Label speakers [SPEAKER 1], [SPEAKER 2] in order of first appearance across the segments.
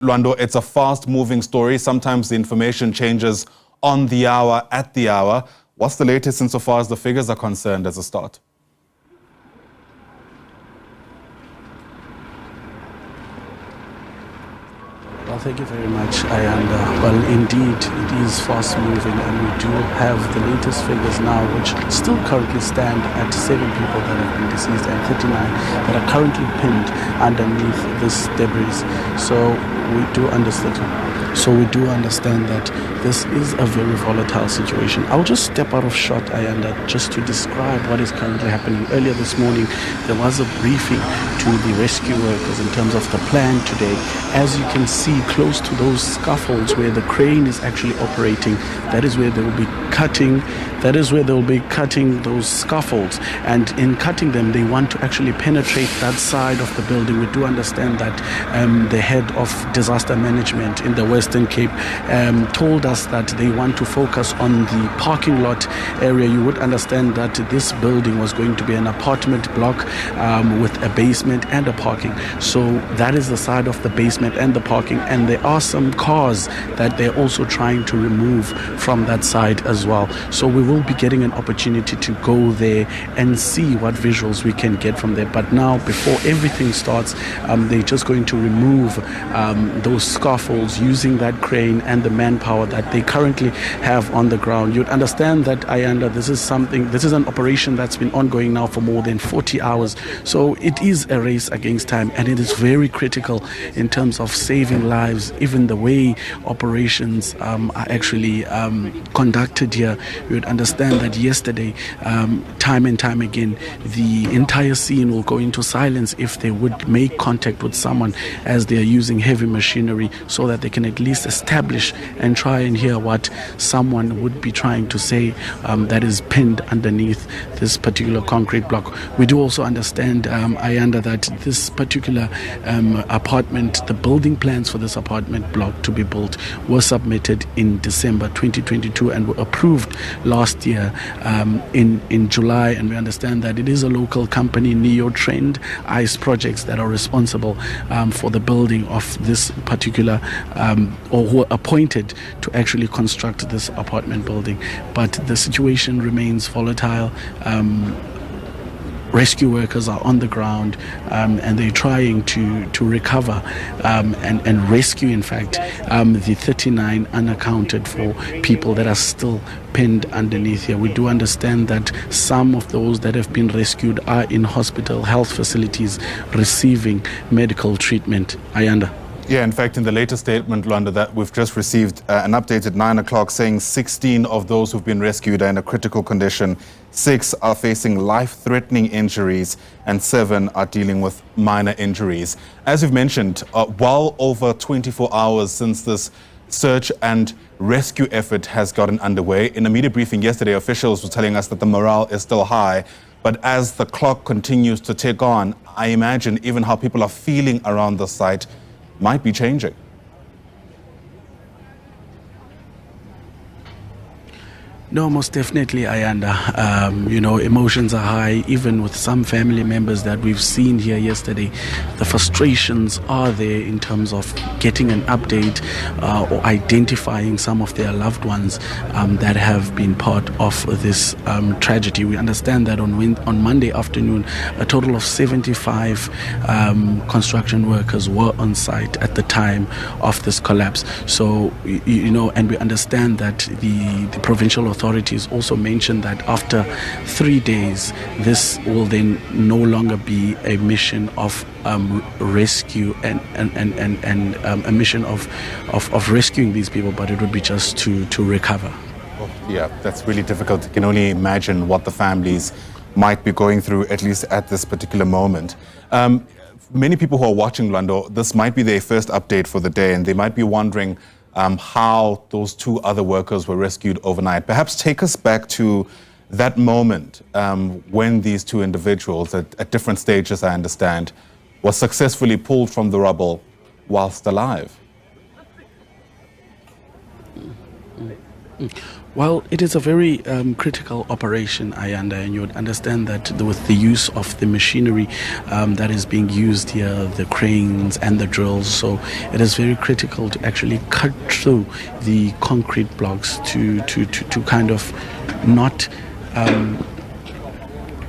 [SPEAKER 1] Lwando, it's a fast-moving story. Sometimes the information changes on the hour, at the hour. What's the latest insofar as the figures are concerned as a start?
[SPEAKER 2] Well, thank you very much, Ayanda. Well, indeed, it is fast-moving, and we do have the latest figures now, which still currently stand at 7 people that have been deceased and 39 that are currently pinned underneath this debris. So we do understand that this is a very volatile situation. I'll just step out of shot, Ayanda, just to describe what is currently happening. Earlier this morning, there was a briefing to the rescue workers in terms of the plan today. As you can see, close to those scaffolds where the crane is actually operating, that is where they will be cutting. That is where they'll be cutting those scaffolds. And in cutting them, they want to actually penetrate that side of the building. We do understand that the head of disaster management in the Western Cape told us that they want to focus on the parking lot area. You would understand that this building was going to be an apartment block with a basement and a parking. So that is the side of the basement and the parking. And there are some cars that they're also trying to remove from that side as well. So we will be getting an opportunity to go there and see what visuals we can get from there. But now, before everything starts, they're just going to remove those scaffolds using that crane and the manpower that they currently have on the ground. You'd understand that, Ayanda, this is an operation that's been ongoing now for more than 40 hours. So it is a race against time, and it is very critical in terms of saving lives. Even the way operations are actually conducted here, you'd understand that yesterday, time and time again, the entire scene will go into silence if they would make contact with someone as they are using heavy machinery, so that they can at least establish and try and hear what someone would be trying to say that is pinned underneath this particular concrete block. We do also understand, Ayanda, that this particular apartment, the building plans for this apartment block to be built were submitted in December 2022 and were approved last year in July, and we understand that it is a local company, Neo Trend ICE Projects, that are responsible for the building of this particular or who are appointed to actually construct this apartment building. But the situation remains volatile. Rescue workers are on the ground and they're trying to recover and rescue, in fact, the 39 unaccounted for people that are still pinned underneath here. We do understand that some of those that have been rescued are in hospital health facilities receiving medical treatment. Ayanda.
[SPEAKER 1] Yeah, in fact, in the latest statement, Lwando, that we've just received an update at 9 o'clock saying 16 of those who've been rescued are in a critical condition, 6 are facing life-threatening injuries, and 7 are dealing with minor injuries. As you've mentioned, well over 24 hours since this search and rescue effort has gotten underway. In a media briefing yesterday, officials were telling us that the morale is still high. But as the clock continues to tick on, I imagine even how people are feeling around the site might be changing.
[SPEAKER 2] No, most definitely, Ayanda. Emotions are high, even with some family members that we've seen here yesterday. The frustrations are there in terms of getting an update or identifying some of their loved ones that have been part of this tragedy. We understand that on Monday afternoon, a total of 75 construction workers were on site at the time of this collapse. So, and we understand that the provincial authorities also mentioned that after 3 days, this will then no longer be a mission of rescue and a mission of rescuing these people, but it would be just to recover.
[SPEAKER 1] Yeah, that's really difficult. You can only imagine what the families might be going through, at least at this particular moment. Many people who are watching, Lwando, this might be their first update for the day, and they might be wondering how those 2 other workers were rescued overnight. Perhaps take us back to that moment when these 2 individuals, at different stages, I understand, were successfully pulled from the rubble whilst alive.
[SPEAKER 2] Well, it is a very critical operation, Ayanda, and you would understand that with the use of the machinery that is being used here, the cranes and the drills, so it is very critical to actually cut through the concrete blocks to kind of not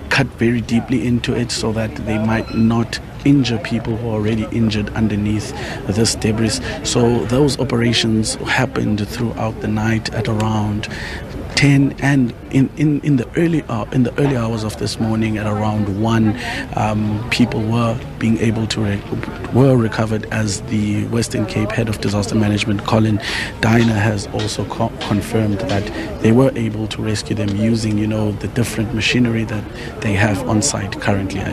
[SPEAKER 2] cut very deeply into it so that they might not injure people who are already injured underneath this debris. So those operations happened throughout the night at around 10 and in the early hours of this morning at around 1, people were being able to were recovered, as the Western Cape head of disaster management Colin Diner has also confirmed that they were able to rescue them using the different machinery that they have on site currently.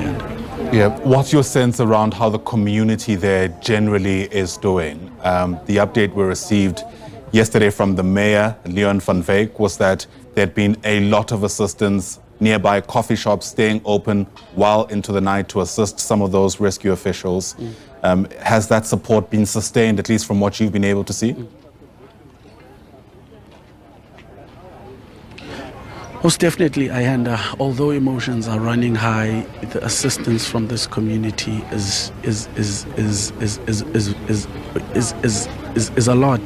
[SPEAKER 1] Yeah, what's your sense around how the community there generally is doing? The update we received yesterday from the mayor, Leon van Wyk, was that there'd been a lot of assistance, nearby coffee shops staying open well into the night to assist some of those rescue officials. Has that support been sustained, at least from what you've been able to see?
[SPEAKER 2] Most definitely, Ayanda. Although emotions are running high, the assistance from this community is a lot,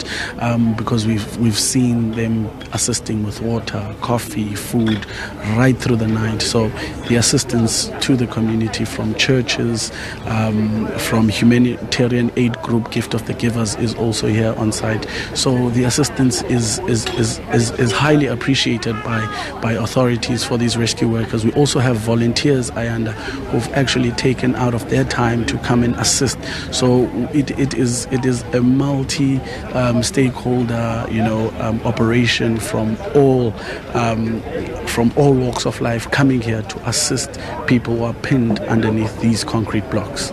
[SPEAKER 2] because we've seen them assisting with water, coffee, food right through the night. So the assistance to the community from churches, from humanitarian aid group Gift of the Givers is also here on site. So the assistance is highly appreciated by authorities for these rescue workers. We also have volunteers, Ayanda, who've actually taken out of their time to come and assist. So it is a multi-stakeholder operation from all walks of life coming here to assist people who are pinned underneath these concrete blocks.